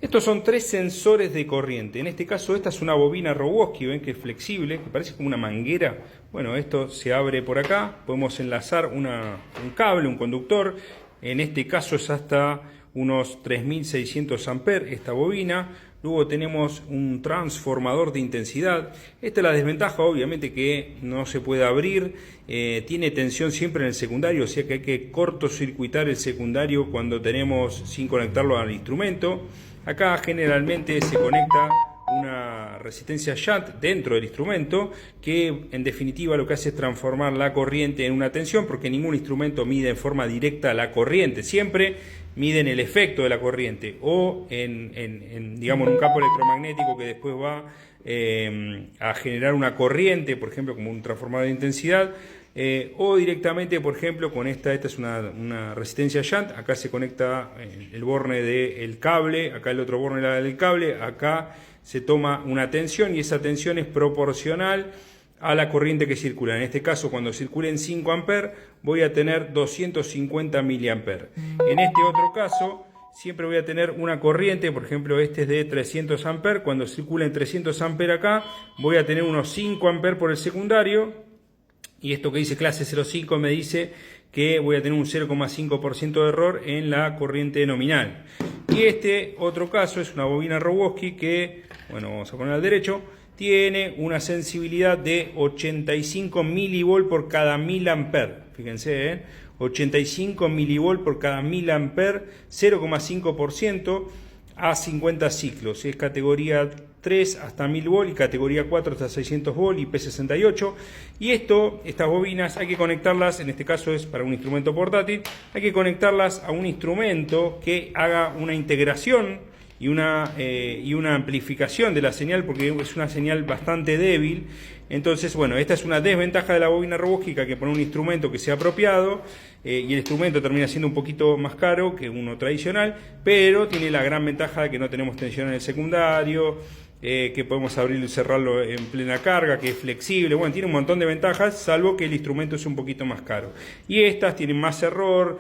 Estos son tres sensores de corriente. En este caso esta es una bobina Rogowski, ven que es flexible, que parece como una manguera. Bueno, esto se abre por acá, podemos enlazar un cable, un conductor. En este caso es hasta unos 3600 amperes esta bobina. Luego tenemos un transformador de intensidad. Esta es la desventaja, obviamente, que no se puede abrir. Tiene tensión siempre en el secundario, o sea que hay que cortocircuitar el secundario cuando tenemos sin conectarlo al instrumento. Acá generalmente se conecta una resistencia shunt dentro del instrumento que en definitiva lo que hace es transformar la corriente en una tensión, porque ningún instrumento mide en forma directa la corriente, siempre miden el efecto de la corriente o digamos, en un campo electromagnético que después va a generar una corriente, por ejemplo como un transformador de intensidad. O directamente, por ejemplo, con esta es una resistencia shunt, acá se conecta el borne del cable, acá el otro borne del cable, acá se toma una tensión y esa tensión es proporcional a la corriente que circula. En este caso, cuando circulen 5 amperes, voy a tener 250 miliamperes. En este otro caso, siempre voy a tener una corriente, por ejemplo, este es de 300 amperes, cuando circulen 300 amperes acá, voy a tener unos 5 amperes por el secundario. Y esto que dice clase 0,5 me dice que voy a tener un 0,5% de error en la corriente nominal. Y este otro caso es una bobina Rogowski que, bueno, vamos a poner al derecho, tiene una sensibilidad de 85 milivolt por cada 1000 amperes. Fíjense, 85 milivolt por cada 1000 amperes, 0,5% a 50 ciclos. Es categoría 3 hasta 1000 volt y categoría 4 hasta 600 volt y P68. Y estas bobinas hay que conectarlas, en este caso es para un instrumento portátil, hay que conectarlas a un instrumento que haga una integración y una amplificación de la señal, porque es una señal bastante débil. Entonces, bueno, esta es una desventaja de la bobina Rogowski, que hay que poner un instrumento que sea apropiado, y el instrumento termina siendo un poquito más caro que uno tradicional, pero tiene la gran ventaja de que no tenemos tensión en el secundario, que podemos abrirlo y cerrarlo en plena carga, que es flexible. Bueno, tiene un montón de ventajas, salvo que el instrumento es un poquito más caro. Y estas tienen más error,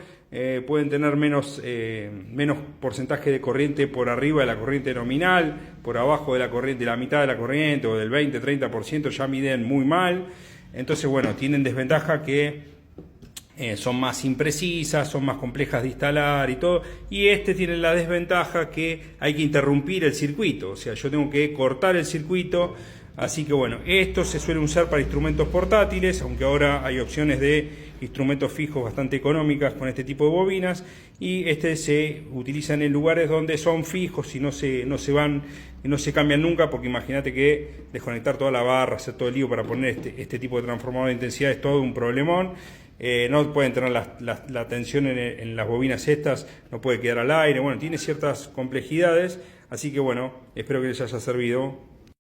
pueden tener menos porcentaje de corriente por arriba de la corriente nominal, por abajo de la corriente, de la mitad de la corriente, o del 20-30% ya miden muy mal. Entonces, bueno, tienen desventaja que son más imprecisas, son más complejas de instalar y todo, y tiene la desventaja que hay que interrumpir el circuito, o sea, yo tengo que cortar el circuito. Así que bueno, esto se suele usar para instrumentos portátiles, aunque ahora hay opciones de instrumentos fijos bastante económicas con este tipo de bobinas, y se utilizan en lugares donde son fijos y no se cambian nunca, porque imagínate que desconectar toda la barra, hacer todo el lío para poner este tipo de transformador de intensidad es todo un problemón. No pueden tener la tensión en las bobinas estas, no puede quedar al aire, bueno, tiene ciertas complejidades, así que bueno, espero que les haya servido.